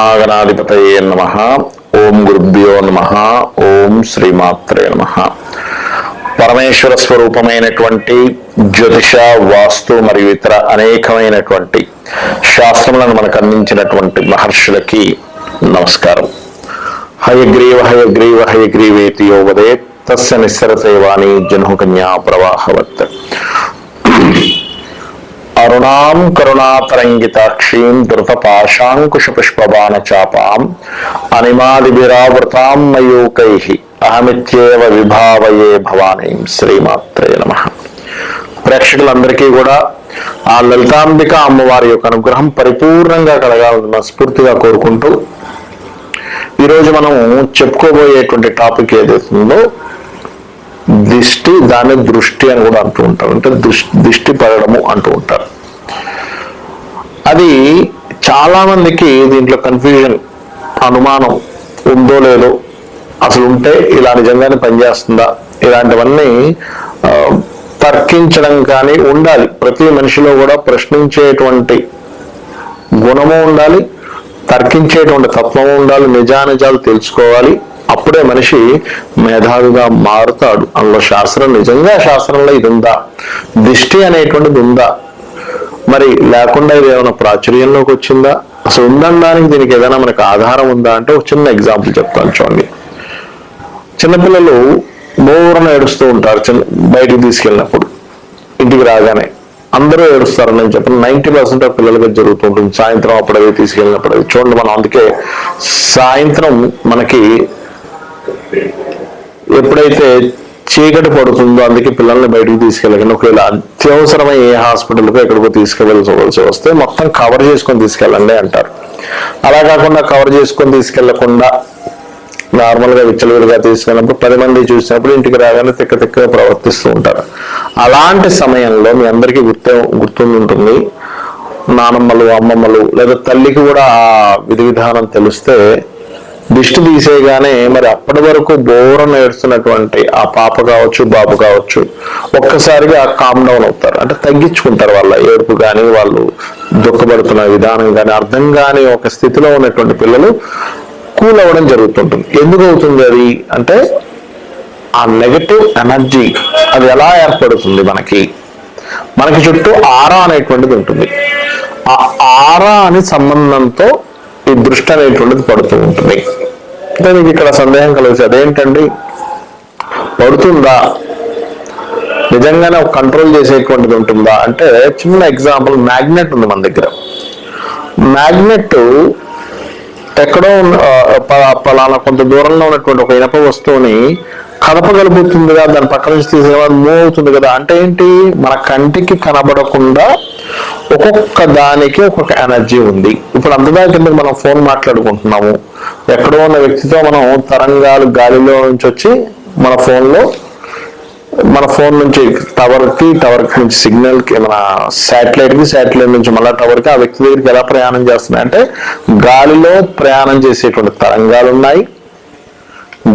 మహాగణాధిపతయే నమః. ఓం గురుభ్యో నమః. ఓం శ్రీమాత్రే నమః. పరమేశ్వర స్వరూపమైనటువంటి జ్యోతిష, వాస్తు మరియు ఇతర అనేకమైనటువంటి శాస్త్రములను మనకు అందించినటువంటి మహర్షులకి నమస్కారం. హయగ్రీవ హయగ్రీవ హయగ్రీవేతి యో వదేత్ తస్య నిస్సరతే వాణి జన్హుకన్యా ప్రవాహవత్. అరుణాం కరుణాతరంగితాక్షీం ధృతపాశాంకుశపుష్పబాణ చాపాం అనిమాదిభిరావృతాం మయూకైః అహమిత్యేవ విభావయే భవానీం. శ్రీమాత్రే నమః. ప్రేక్షకులందరికీ కూడా ఆ లలితాంబిక అమ్మవారి యొక్క అనుగ్రహం పరిపూర్ణంగా కలగాలని మనస్ఫూర్తిగా కోరుకుంటూ ఈరోజు మనం చెప్పుకోబోయేటువంటి టాపిక్ ఏదైతుందో దిష్టి, దాన్ని దృష్టి అని కూడా అంటూ ఉంటారు. అంటే దిష్టి పడడము అంటూ ఉంటారు. అది చాలా మందికి దీంట్లో కన్ఫ్యూజన్, అనుమానం ఉందో లేదో, అసలు ఉంటే ఇలా నిజంగానే పనిచేస్తుందా, ఇలాంటివన్నీ తర్కించడం కానీ ఉండాలి. ప్రతి మనిషిలో కూడా ప్రశ్నించేటువంటి గుణము ఉండాలి, తర్కించేటువంటి తత్వము ఉండాలి, నిజానిజాలు తెలుసుకోవాలి. అప్పుడే మనిషి మేధావిగా మారుతాడు. అందులో శాస్త్రం, నిజంగా శాస్త్రంలో ఇది ఉందా, దిష్టి అనేటువంటిది ఉందా, మరి లేకుండా ఇది ఏమైనా ప్రాచుర్యంలోకి వచ్చిందా, అసలు ఉందనడానికి దీనికి ఏదైనా మనకు ఆధారం ఉందా అంటే ఒక చిన్న ఎగ్జాంపుల్ చెప్తాను చూడండి. చిన్నపిల్లలు బోరన ఏడుస్తూ ఉంటారు. బయటికి తీసుకెళ్ళినప్పుడు ఇంటికి రాగానే అందరూ ఏడుస్తారని నేను చెప్పిన 90% ఆఫ్ పిల్లలకి జరుగుతూ ఉంటుంది. సాయంత్రం అప్పుడవి తీసుకెళ్ళినప్పుడు అది చూడండి. మనం అందుకే సాయంత్రం మనకి ఎప్పుడైతే చీకటి పడుతుందో అందుకే పిల్లల్ని బయటకు తీసుకెళ్ళకండి. ఒకవేళ అత్యవసరమై ఏ హాస్పిటల్కి ఎక్కడికో తీసుకెళ్ళవలసి వస్తే మొత్తం కవర్ చేసుకొని తీసుకెళ్ళండి అంటారు. అలా కాకుండా కవర్ చేసుకొని తీసుకెళ్లకుండా నార్మల్గా విచ్చలవిడిగా తీసుకెళ్ళినప్పుడు 10 మంది చూసినప్పుడు ఇంటికి రాగానే తిక్కగా ప్రవర్తిస్తూ ఉంటారు. అలాంటి సమయంలో మీ అందరికీ గుర్తుంటుంది, నానమ్మలు, అమ్మమ్మలు లేదా తల్లికి కూడా ఆ విధి విధానం తెలిస్తే దిష్టి తీసేయగానే మరి అప్పటి వరకు బోరను ఏడుస్తున్నటువంటి ఆ పాప కావచ్చు, బాబు కావచ్చు, ఒక్కసారిగా కామ్ డౌన్ అవుతారు. అంటే తగ్గించుకుంటారు. వాళ్ళ ఏడుపు కానీ, వాళ్ళు దుఃఖపడుతున్న విధానం కానీ అర్థం కాని ఒక స్థితిలో ఉన్నటువంటి పిల్లలు కూల్ అవ్వడం జరుగుతుంటుంది. ఎందుకు అవుతుంది అది అంటే ఆ నెగటివ్ ఎనర్జీ అది ఎలా ఏర్పడుతుంది, మనకి చుట్టూ ఆరా అనేటువంటిది ఉంటుంది. ఆ ఆరా అని సంబంధంతో ఈ దృష్టి అనేటువంటిది పడుతూ ఉంటుంది. అంటే మీకు ఇక్కడ సందేహం కలిగి, అదేంటండి పడుతుందా, నిజంగానే ఒక కంట్రోల్ చేసేటువంటిది ఉంటుందా అంటే చిన్న ఎగ్జాంపుల్, మ్యాగ్నెట్ ఉంది మన దగ్గర. మ్యాగ్నెట్ ఎక్కడో పలానా కొంత దూరంలో ఉన్నటువంటి ఒక ఇనప వస్తువుని కదపగలుగుతుంది కదా, దాని పక్క నుంచి తీసేవాడు మూవ్ అవుతుంది కదా. అంటే ఏంటి, మన కంటికి కనబడకుండా ఒక్కొక్క దానికి ఒక్కొక్క ఎనర్జీ ఉంది. ఇప్పుడు అంతదా కింద మనం ఫోన్ మాట్లాడుకుంటున్నాము, ఎక్కడో ఉన్న వ్యక్తితో మనం తరంగాలు గాలిలో నుంచి వచ్చి మన ఫోన్ నుంచి టవర్ నుంచి సిగ్నల్కి, మన శాటిలైట్ నుంచి మళ్ళా టవర్కి, ఆ వ్యక్తి దగ్గరికి ఎలా ప్రయాణం చేస్తున్నాయి అంటే గాలిలో ప్రయాణం చేసేటువంటి తరంగాలు ఉన్నాయి,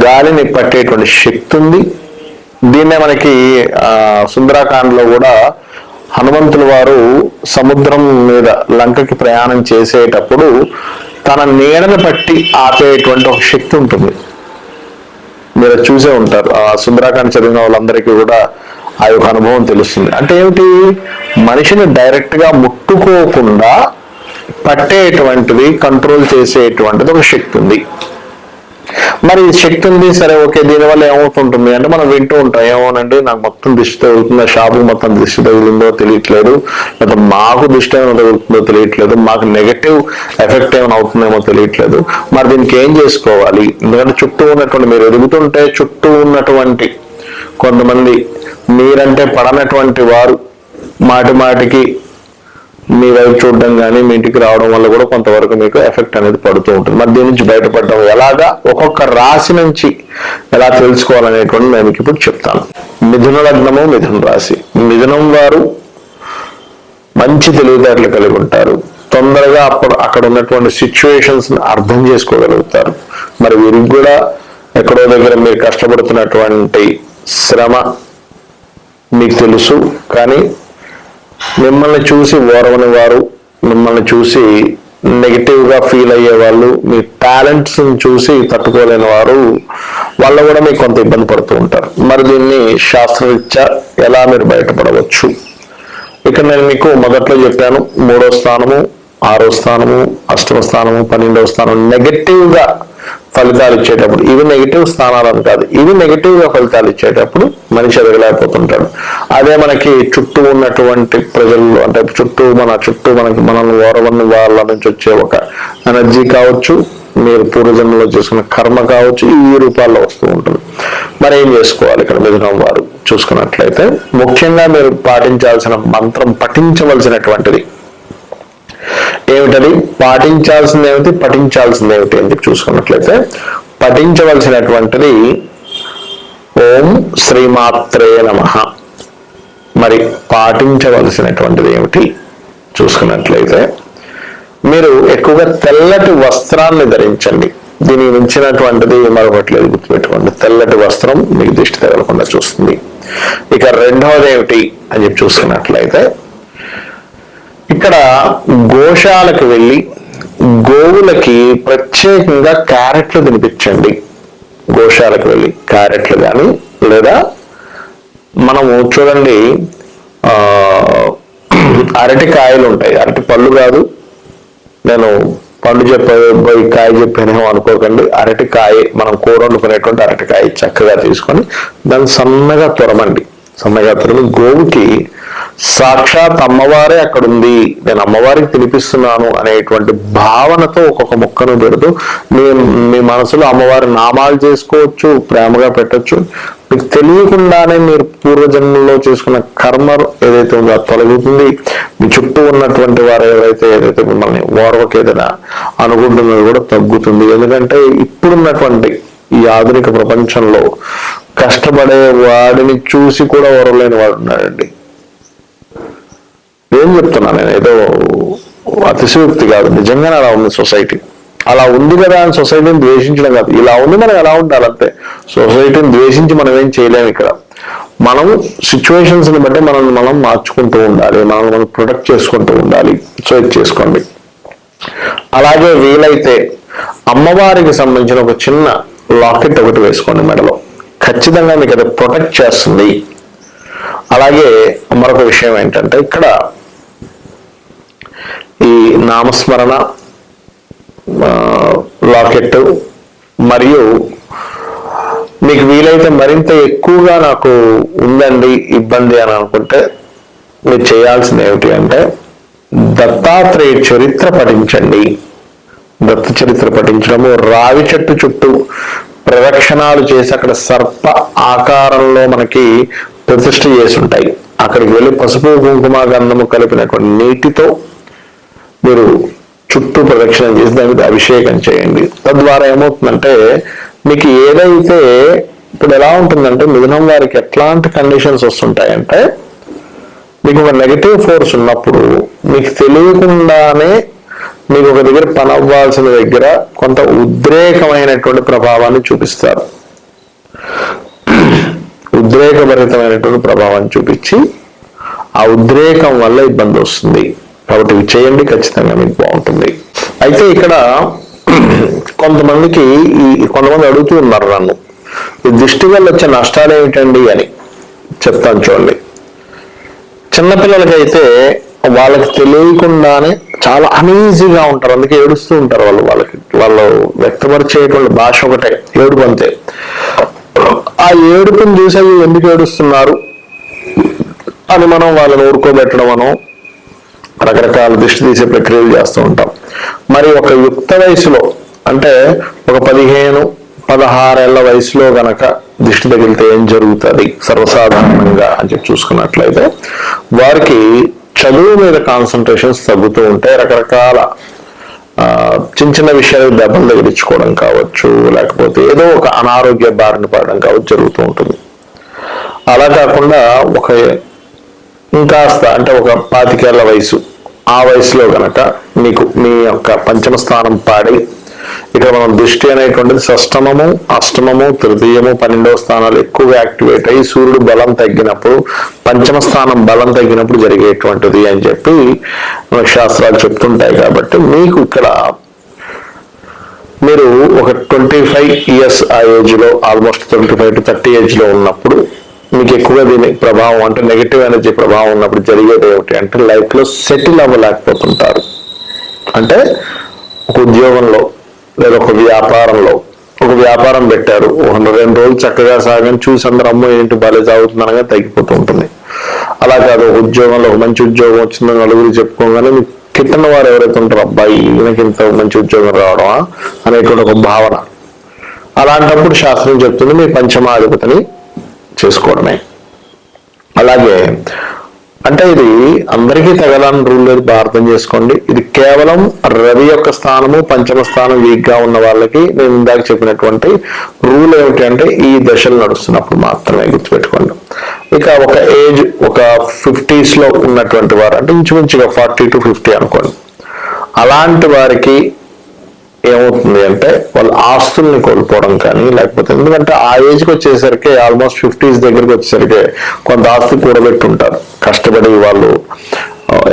గాలిని పట్టేటువంటి శక్తి ఉంది. దీన్నే మనకి సుందరాకాండలో కూడా హనుమంతుల వారు సముద్రం మీద లంకకి ప్రయాణం చేసేటప్పుడు తన నీడను పట్టి ఆపేటువంటి ఒక శక్తి ఉంటుంది. మీరు చూసే ఉంటారు. ఆ సుందరాకాండ చదివిన వాళ్ళందరికీ కూడా ఆ యొక్క అనుభవం తెలుస్తుంది. అంటే ఏమిటి, మనిషిని డైరెక్ట్ గా ముట్టుకోకుండా పట్టేటువంటిది, కంట్రోల్ చేసేటువంటిది ఒక శక్తి ఉంది. మరి శక్తి ఉంది, సరే ఓకే, దీనివల్ల ఏమవుతుంటుంది అంటే మనం వింటూ ఉంటాం, ఏమోనండి నాకు మొత్తం దిష్టి తగులుతుందో, షాపు మొత్తం దిష్టి తగులుందో తెలియట్లేదు, లేదా మాకు దిష్టి ఏమైనా తగులుతుందో తెలియట్లేదు, మాకు నెగటివ్ ఎఫెక్ట్ ఏమైనా అవుతుందేమో తెలియట్లేదు. మరి దీనికి ఏం చేసుకోవాలి? ఎందుకంటే చుట్టూ ఉన్నటువంటి, మీరు ఎదుగుతుంటే చుట్టూ ఉన్నటువంటి కొంతమంది మీరంటే పడనటువంటి వారు మాటికి మీ వైపు చూడడం కానీ మీ ఇంటికి రావడం వల్ల కూడా కొంతవరకు మీకు ఎఫెక్ట్ అనేది పడుతూ ఉంటుంది. మరి దీని నుంచి బయటపడడం ఎలాగా, ఒక్కొక్క రాశి నుంచి ఎలా తెలుసుకోవాలనేటువంటి నేను మీకు ఇప్పుడు చెప్తాను. మిథున లగ్నము, మిథున రాశి. మిథునం వారు మంచి తెలివితేటలు కలిగి ఉంటారు. తొందరగా అక్కడ ఉన్నటువంటి సిచ్యువేషన్స్ అర్థం చేసుకోగలుగుతారు. మరి వీరికి కూడా ఎక్కడో దగ్గర మీరు కష్టపడుతున్నటువంటి శ్రమ మీకు తెలుసు, కానీ మిమ్మల్ని చూసి ఓరవని వారు, మిమ్మల్ని చూసి నెగిటివ్ గా ఫీల్ అయ్యే వాళ్ళు, మీ టాలెంట్స్ చూసి తట్టుకోలేని వారు వాళ్ళు కూడా మీకు కొంత ఇబ్బంది పడుతూ ఉంటారు. మరి దీన్ని శాస్త్రరీత్యా ఎలా మీరు బయటపడవచ్చు? ఇక్కడ నేను మీకు మొదట్లో చెప్పాను, 3వ స్థానము, 6వ స్థానము, 8వ స్థానము, 12వ స్థానం నెగటివ్ గా ఫలితాలు ఇచ్చేటప్పుడు, ఇవి నెగిటివ్ స్థానాలు అని కాదు, ఇవి నెగిటివ్ గా ఫలితాలు ఇచ్చేటప్పుడు మనిషి ఎదగలేకపోతుంటాడు. అదే మనకి చుట్టూ ఉన్నటువంటి ప్రజలు, అంటే చుట్టూ మనకి మనల్ని ఓరవని వాళ్ళ నుంచి వచ్చే ఒక ఎనర్జీ కావచ్చు, మీరు పూర్వజన్మలో చేసుకున్న కర్మ కావచ్చు, ఈ రూపాల్లో వస్తూ ఉంటుంది. మరి ఏం చేసుకోవాలి? ఇక్కడ మిథునం వారు చూసుకున్నట్లయితే ముఖ్యంగా మీరు పాటించాల్సిన మంత్రం, పఠించవలసినటువంటిది ఏమిటది? పాటించాల్సింది ఏమిటి, పఠించాల్సింది ఏమిటి అని చూసుకున్నట్లయితే పఠించవలసినటువంటిది ఓం శ్రీమాత్రే నమః. మరి పాటించవలసినటువంటిది ఏమిటి చూసుకున్నట్లయితే మీరు ఎక్కువగా తెల్లటి వస్త్రాన్ని ధరించండి. దీనికి మించినటువంటిది మరొకట్లేదు, గుర్తుపెట్టుకోండి. తెల్లటి వస్త్రం మీకు దిష్టి తగలకుండా చూస్తుంది. ఇక రెండవది ఏమిటి అని చెప్పి చూసుకున్నట్లయితే ఇక్కడ గోశాలకు వెళ్ళి గోవులకి ప్రత్యేకంగా క్యారెట్లు తినిపించండి. గోశాలకు వెళ్ళి క్యారెట్లు కానీ, లేదా మనము చూడండి అరటికాయలు ఉంటాయి, అరటి పళ్ళు కాదు, నేను పండు చెప్పబోయి కాయ చెప్పానేమో అనుకోకండి. అరటికాయ, మనం కూర వండుకునేటువంటి అరటికాయ చక్కగా తీసుకొని దాన్ని సన్నగా తురమండి. సన్నగా తురమి గోవుకి సాక్షాత్ అమ్మవారే అక్కడ ఉంది, నేను అమ్మవారికి తినిపిస్తున్నాను అనేటువంటి భావనతో ఒక్కొక్క ముక్కను పెడుతూ మీ మనసులో అమ్మవారి నామాలు చేసుకోవచ్చు, ప్రేమగా పెట్టచ్చు. మీకు తెలియకుండానే మీరు పూర్వజన్మలో చేసుకున్న కర్మ ఏదైతే ఉందో అది తొలగుతుంది. మీ చుట్టూ ఉన్నటువంటి వారు ఏదైతే మిమ్మల్ని ఓర్వకి ఏదైనా అనుకుంటున్నది కూడా తగ్గుతుంది. ఎందుకంటే ఇప్పుడున్నటువంటి ఈ ఆధునిక ప్రపంచంలో కష్టపడే వాడిని చూసి కూడా ఓరలేని వాడు ఉన్నాడండి. ఏం చెప్తున్నా నేను, ఏదో అతిశయోక్తి కాదు, నిజంగానే అలా ఉంది సొసైటీ. అలా ఉంది కదా అని సొసైటీని ద్వేషించడం కాదు, ఇలా ఉంది మనం ఎలా ఉండాలంటే. సొసైటీని ద్వేషించి మనం ఏం చేయలేము. ఇక్కడ మనం సిచ్యువేషన్స్ ని బట్టి మనం మార్చుకుంటూ ఉండాలి, మనం ప్రొటెక్ట్ చేసుకుంటూ ఉండాలి. సో ఇది చేసుకోండి. అలాగే వీలైతే అమ్మవారికి సంబంధించిన ఒక చిన్న లాకెట్ ఒకటి వేసుకోండి మెడలో, ఖచ్చితంగా మీకు అది ప్రొటెక్ట్ చేస్తుంది. అలాగే మరొక విషయం ఏంటంటే ఇక్కడ ఈ నామస్మరణ లాకెట్, మరియు మీకు వీలైతే మరింత ఎక్కువగా నాకు ఉందండి ఇబ్బంది అని అనుకుంటే మీరు చేయాల్సింది ఏమిటి అంటే దత్తాత్రేయ చరిత్ర పఠించండి. దత్త చరిత్ర పఠించడము, రావి చెట్టు చుట్టూ ప్రదక్షిణాలు చేసి అక్కడ సర్ప ఆకారంలో మనకి ప్రతిష్ఠ చేసి ఉంటాయి, అక్కడికి వెళ్ళి పసుపు కుంకుమ గంధము కలిపినటువంటి నీటితో మీరు చుట్టూ ప్రదక్షిణం చేసి దాని మీద అభిషేకం చేయండి. తద్వారా ఏమవుతుందంటే మీకు ఏదైతే ఇప్పుడు ఎలా ఉంటుందంటే మిథునం వారికి ఎట్లాంటి కండిషన్స్ వస్తుంటాయంటే మీకు ఒక నెగటివ్ ఫోర్స్ ఉన్నప్పుడు మీకు తెలియకుండానే మీకు ఒక దగ్గర పని అవ్వాల్సిన దగ్గర కొంత ఉద్రేకమైనటువంటి ప్రభావాన్ని చూపిస్తారు. ఉద్రేకభరితమైనటువంటి ప్రభావాన్ని చూపించి ఆ ఉద్రేకం వల్ల ఇబ్బంది వస్తుంది. కాబట్టి ఇవి చేయండి, ఖచ్చితంగా మీకు బాగుంటుంది. అయితే ఇక్కడ కొంతమంది అడుగుతూ ఉన్నారు నన్ను, ఈ దృష్టి వల్ల వచ్చే నష్టాలు ఏమిటండి అని చెప్తాను చూడండి. చిన్నపిల్లలకైతే వాళ్ళకి తెలియకుండానే చాలా అనీజీగా ఉంటారు, అందుకే ఏడుస్తూ ఉంటారు. వాళ్ళు వ్యక్తపరిచేటువంటి భాష ఒకటే ఏడుపు, అంతే. ఆ ఏడుపుని చూసి ఎందుకు ఏడుస్తున్నారు అని మనం వాళ్ళని ఊరుకోబెట్టడం అనో రకరకాల దృష్టి తీసే ప్రక్రియలు చేస్తూ ఉంటాం. మరి ఒక యుక్త వయసులో అంటే ఒక 15-16 ఏళ్ల వయసులో గనక దృష్టి తగిలితే ఏం జరుగుతుంది సర్వసాధారణంగా అని చెప్పి చూసుకున్నట్లయితే వారికి చదువు మీద కాన్సన్ట్రేషన్స్ తగ్గుతూ ఉంటాయి. రకరకాల చిన్న చిన్న విషయాలు దెబ్బలు తగిలించుకోవడం కావచ్చు, లేకపోతే ఏదో ఒక అనారోగ్య బారిన పడడం కావచ్చు జరుగుతూ ఉంటుంది. అలా కాకుండా ఇంకాస్త అంటే ఒక 25 ఏళ్ల వయసు, ఆ వయసులో గనక మీకు మీ యొక్క పంచమ స్థానం పాడి ఇక్కడ మనం దృష్టి అనేటువంటిది షష్టమము, అష్టమము, తృతీయము, 12వ స్థానాలు ఎక్కువగా యాక్టివేట్ అయ్యి సూర్యుడు బలం తగ్గినప్పుడు, పంచమ స్థానం బలం తగ్గినప్పుడు జరిగేటువంటిది అని చెప్పి శాస్త్రాలు చెప్తుంటాయి. కాబట్టి మీకు ఇక్కడ మీరు ఒక 25 ఇయర్స్ ఆ ఏజ్ లో, ఆల్మోస్ట్ 25 to 30 ఏజ్ లో ఉన్నప్పుడు మీకు ఎక్కువగా దీని ప్రభావం అంటే నెగిటివ్ ఎనర్జీ ప్రభావం ఉన్నప్పుడు జరిగేది ఏమిటి అంటే లైఫ్ లో సెటిల్ అవ్వలేకపోతుంటారు. అంటే ఒక ఉద్యోగంలో లేదా ఒక వ్యాపారంలో, ఒక వ్యాపారం పెట్టారు, 2 రోజులు చక్కగా సాగని చూసి అందరూ అమ్మో ఏంటి బాగా సాగుతుందనగా తగ్గిపోతూ ఉంటుంది. అలా కాదు, ఒక ఉద్యోగంలో ఒక మంచి ఉద్యోగం వచ్చిందని నలుగురు చెప్పుకోగానే మీకు కిట్టన వారు ఎవరైతే ఉంటారో అబ్బాయి ఈయనకి ఇంత మంచి ఉద్యోగం రావడమా అనేటువంటి ఒక భావన. అలాంటప్పుడు శాస్త్రం చెప్తుంది మీ పంచమాధిపతిని చేసుకోవడమే. అలాగే అంటే ఇది అందరికీ తగలని రూల్ లేదు, బాగా అర్థం చేసుకోండి. ఇది కేవలం రవి యొక్క స్థానము, పంచమ స్థానం వీక్ గా ఉన్న వాళ్ళకి నేను ఇందాక చెప్పినటువంటి రూల్ ఏమిటి అంటే ఈ దశలు నడుస్తున్నప్పుడు మాత్రమే గుర్తుపెట్టుకోండి. ఇక ఒక ఏజ్ ఒక 50s లో ఉన్నటువంటి వారు అంటే ఇంచుమించుగా 40 to 50 అనుకోండి, అలాంటి వారికి ఏమవుతుంది అంటే వాళ్ళ ఆస్తుల్ని కోల్పోవడం కానీ, లేకపోతే ఎందుకంటే ఆ ఏజ్కి వచ్చేసరికి ఆల్మోస్ట్ 50s దగ్గరికి వచ్చేసరికి కొంత ఆస్తి కూడబెట్టుంటారు. కష్టపడి వాళ్ళు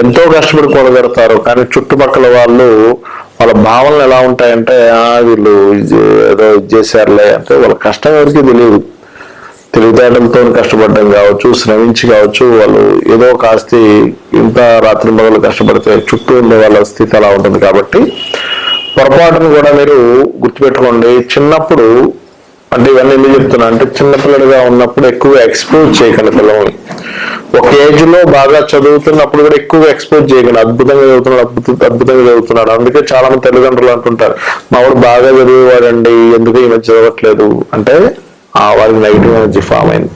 ఎంతో కష్టపడి కూడబెడతారు, కానీ చుట్టుపక్కల వాళ్ళు వాళ్ళ భావనలు ఎలా ఉంటాయంటే వీళ్ళు ఏదో ఇది చేశారులే అంటే వాళ్ళ కష్టం ఎవరికి తెలియదు. తెలివితేటలతో కష్టపడడం కావచ్చు, శ్రమించి కావచ్చు, వాళ్ళు ఏదో ఒక ఆస్తి ఇంత రాత్రి మొదలు కష్టపడితే చుట్టూ ఉండే వాళ్ళ స్థితి అలా ఉంటుంది. కాబట్టి పొరపాటును కూడా మీరు గుర్తుపెట్టుకోండి. చిన్నప్పుడు అంటే ఇవన్నీ ఎందుకు చెప్తున్నా అంటే చిన్నపిల్లడిగా ఉన్నప్పుడు ఎక్కువ ఎక్స్పోజ్ చేయకండి పిల్లల్ని. ఒక ఏజ్ లో బాగా చదువుతున్నప్పుడు కూడా ఎక్కువ ఎక్స్పోజ్ చేయకండి. అద్భుతంగా చదువుతున్నాడు. అందుకే చాలా మంది తల్లిదండ్రులు అంటుంటారు మా వాడు బాగా చదివేవాడండి ఎందుకు ఈ మధ్య చదవట్లేదు అంటే వారికి నెగిటివ్ ఎనర్జీ ఫామ్ అయింది.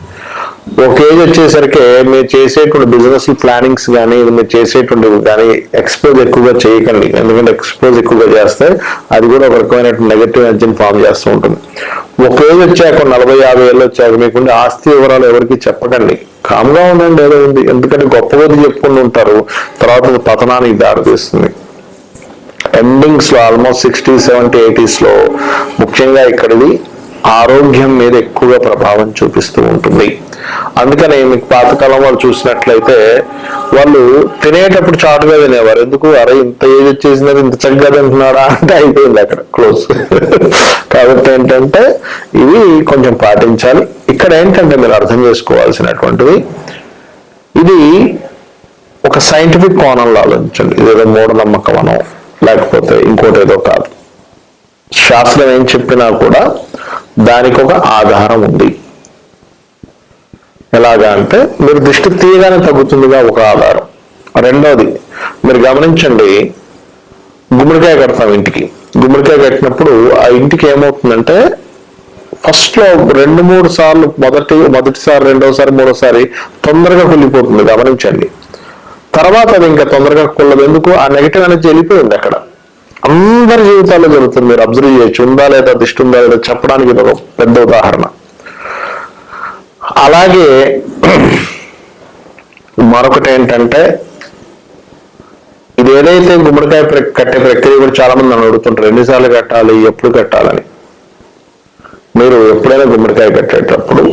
ఒక ఏజ్ వచ్చేసరికి మీరు చేసేటువంటి బిజినెస్ ప్లానింగ్స్ కానీ మీరు చేసేటువంటివి కానీ ఎక్స్పోజ్ ఎక్కువగా చేయకండి. ఎందుకంటే ఎక్స్పోజ్ ఎక్కువగా చేస్తే అది కూడా ఒక రకమైన నెగటివ్ ఎనర్జీని ఫామ్ చేస్తూ ఉంటుంది. ఒక ఏజ్ వచ్చాక 40-50 ఏళ్ళు వచ్చాక మీకుండే ఆస్తి వివరాలు ఎవరికి చెప్పకండి. కామ్గా ఉండండి, ఏదో ఉంది. ఎందుకంటే గొప్ప కొద్ది చెప్పుకుంటూ ఉంటారు, తర్వాత పతనానికి దారితీస్తుంది. ఎండింగ్స్ లో ఆల్మోస్ట్ 60s, 70s, 80s లో ముఖ్యంగా ఇక్కడిది ఆరోగ్యం మీద ఎక్కువగా ప్రభావం చూపిస్తూ ఉంటుంది. అందుకని మీకు పాతకాలం వాళ్ళు చూసినట్లయితే వాళ్ళు తినేటప్పుడు చాటుగా తినేవారు. ఎందుకు అరే ఇంత ఏజ్ వచ్చేసినది ఇంత చక్కగా తింటున్నాడా అంటే అయిపోయింది అక్కడ క్లోజ్. కాబట్టి ఏంటంటే ఇవి కొంచెం పాటించాలి. ఇక్కడ ఏంటంటే మీరు అర్థం చేసుకోవాల్సినటువంటిది ఇది ఒక సైంటిఫిక్ కోణంలో ఆలోచించండి. ఇదేదో మూఢనమ్మకం అనో లేకపోతే ఇంకోటి ఏదో కాదు. శాస్త్రం ఏం చెప్పినా కూడా దానికి ఒక ఆధారం ఉంది. ఎలాగా అంటే మీరు దృష్టి తీయగానే తగ్గుతుందిగా ఒక ఆధారం. రెండవది మీరు గమనించండి, గుమ్మడికాయ కడతాం ఇంటికి. గుమ్మడికాయ కట్టినప్పుడు ఆ ఇంటికి ఏమవుతుందంటే ఫస్ట్ లో 2-3 సార్లు మొదటిసారి, రెండోసారి, మూడోసారి తొందరగా కుళ్ళిపోతుంది. గమనించండి. తర్వాత అది ఇంకా తొందరగా కుళ్ళదు. ఎందుకు? ఆ నెగిటివ్ ఎనర్జీ వెళ్ళిపోయింది అక్కడ. అందరి జీవితాల్లో జరుగుతుంది. మీరు అబ్జర్వ్ చేయొచ్చు. ఉందా లేదా దిష్టి ఉందా లేదా చెప్పడానికి ఇది ఒక పెద్ద ఉదాహరణ. అలాగే మరొకటి ఏంటంటే ఇది ఏదైతే గుమ్మడికాయ కట్టే ప్రక్రియ కూడా చాలా మంది నన్ను అడుగుతుంటారు ఎన్నిసార్లు కట్టాలి, ఎప్పుడు కట్టాలని. మీరు ఎప్పుడైనా గుమ్మడికాయ కట్టేటప్పుడు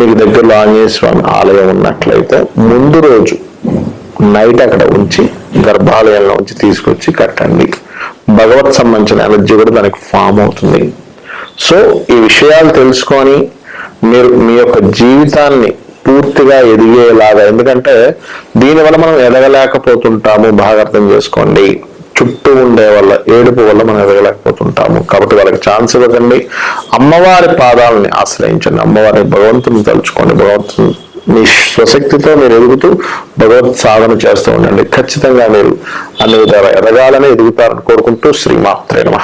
మీకు దగ్గరలో ఆంజనేయ స్వామి ఆలయం ఉన్నట్లయితే ముందు రోజు నైట్ అక్కడ ఉంచి గర్భాలయంలో ఉంచి తీసుకొచ్చి కట్టండి. భగవత్ సంబంధించిన ఎనర్జీ కూడా దానికి ఫామ్ అవుతుంది. సో ఈ విషయాలు తెలుసుకొని మీరు మీ యొక్క జీవితాన్ని పూర్తిగా ఎదిగేలాగా, ఎందుకంటే దీనివల్ల మనం ఎదగలేకపోతుంటాము. బాగా అర్థం చేసుకోండి. చుట్టూ ఉండే వాళ్ళ ఏడుపు వల్ల మనం ఎదగలేకపోతుంటాము. కాబట్టి వాళ్ళకి ఛాన్స్ ఇవ్వకండి. అమ్మవారి పాదాలని ఆశ్రయించండి. అమ్మవారిని, భగవంతుని తలుచుకోండి. భగవంతుని మీ స్వశక్తితో మీరు ఎదుగుతూ భగవత్ సాధన చేస్తూ ఉండండి. ఖచ్చితంగా మీరు అన్ని విధాలు ఎదగాలని, ఎదుగుతారని కోరుకుంటూ శ్రీమాత్రే నమః.